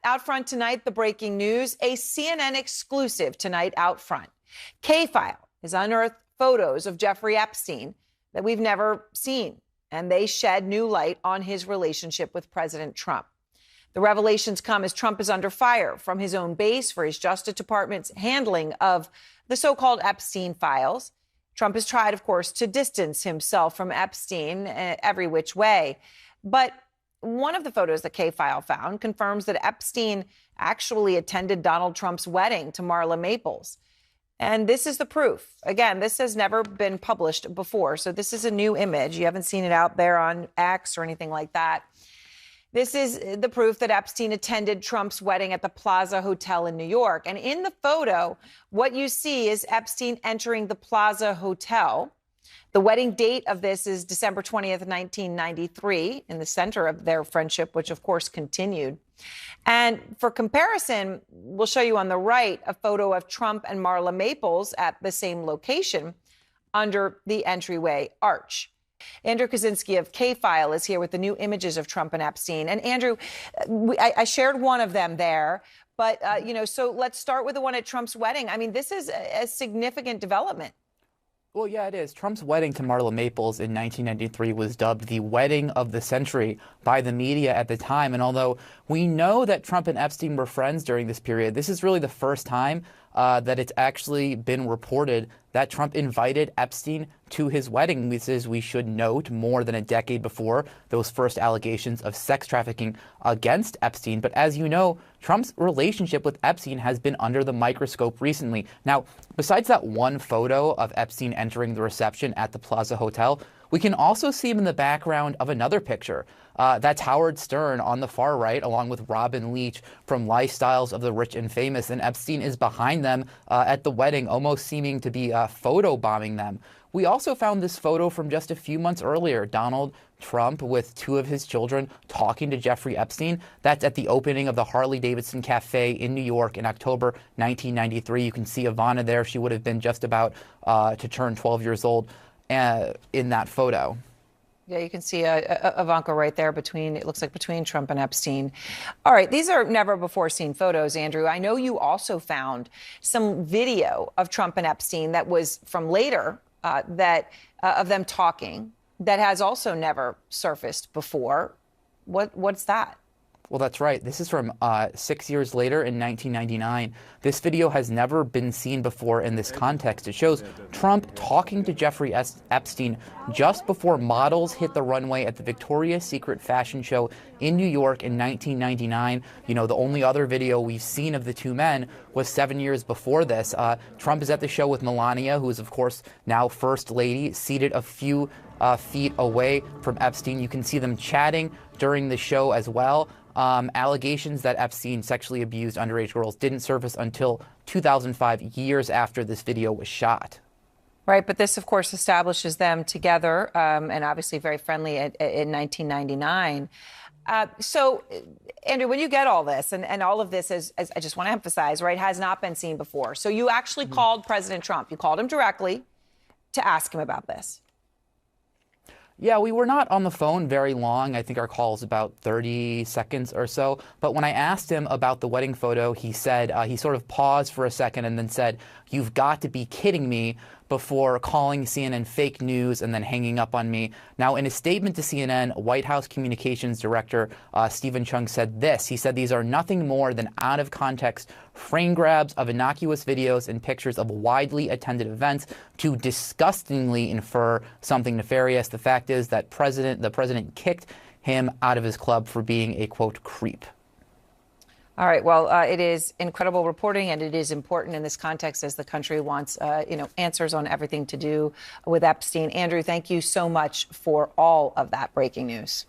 out front tonight, the breaking news, a CNN exclusive tonight out front. K-File has unearthed photos of Jeffrey Epstein that we've never seen, and they shed new light on his relationship with President Trump. The revelations come as Trump is under fire from his own base for his Justice Department's handling of the so-called Epstein files. Trump has tried, of course, to distance himself from Epstein every which way. But one of the photos that K-File found confirms that Epstein actually attended Donald Trump's wedding to Marla Maples. And this is the proof. Again, this has never been published before. So this is a new image. You haven't seen it out there on X or anything like that. This is the proof that Epstein attended Trump's wedding at the Plaza Hotel in New York. And in the photo, what you see is Epstein entering the Plaza Hotel. The wedding date of this is December 20th, 1993, in the center of their friendship, which, of course, continued. And for comparison, we'll show you on the right a photo of Trump and Marla Maples at the same location under the entryway arch. Andrew Kaczynski of K-File is here with the new images of Trump and Epstein. And Andrew, I shared one of them there, but, so let's start with the one at Trump's wedding. I mean, this is a significant development. Well, yeah, it is. Trump's wedding to Marla Maples in 1993 was dubbed the wedding of the century by the media at the time. And although we know that Trump and Epstein were friends during this period, this is really the first time that it's actually been reported that Trump invited Epstein to his wedding. This is, we should note, more than a decade before those first allegations of sex trafficking against Epstein. But as you know, Trump's relationship with Epstein has been under the microscope recently. Now, besides that one photo of Epstein entering the reception at the Plaza Hotel, we can also see him in the background of another picture. That's Howard Stern on the far right, along with Robin Leach from Lifestyles of the Rich and Famous. And Epstein is behind them at the wedding, almost seeming to be photobombing them. We also found this photo from just a few months earlier, Donald Trump with two of his children talking to Jeffrey Epstein. That's at the opening of the Harley-Davidson Cafe in New York in October 1993. You can see Ivana there. She would have been just about to turn 12 years old in that photo. Yeah, you can see Ivanka right there it looks like between Trump and Epstein. All right, these are never before seen photos, Andrew. I know you also found some video of Trump and Epstein that was from later of them talking that has also never surfaced before. What's that? Well, that's right. This is from 6 years later in 1999. This video has never been seen before in this context. It shows Trump talking to Jeffrey Epstein just before models hit the runway at the Victoria's Secret fashion show in New York in 1999. You know, the only other video we've seen of the two men was 7 years before this. Trump is at the show with Melania, who is, of course, now First Lady, seated a few feet away from Epstein. You can see them chatting during the show as well. Allegations that Epstein sexually abused underage girls didn't surface until 2005, years after this video was shot. Right, but this, of course, establishes them together and obviously very friendly in 1999. So, Andrew, when you get all this, and all of this, as I just want to emphasize, right, has not been seen before. So you actually called President Trump. You called him directly to ask him about this. Yeah, we were not on the phone very long. I think our call was about 30 seconds or so. But when I asked him about the wedding photo, he said, he sort of paused for a second and then said, "You've got to be kidding me," before calling CNN fake news and then hanging up on me. Now, in a statement to CNN, White House Communications Director Stephen Chung said this. He said these are nothing more than out-of-context frame grabs of innocuous videos and pictures of widely attended events to disgustingly infer something nefarious. The fact is that the president kicked him out of his club for being a, quote, creep. All right. Well, it is incredible reporting, and it is important in this context as the country wants, answers on everything to do with Epstein. Andrew, thank you so much for all of that breaking news.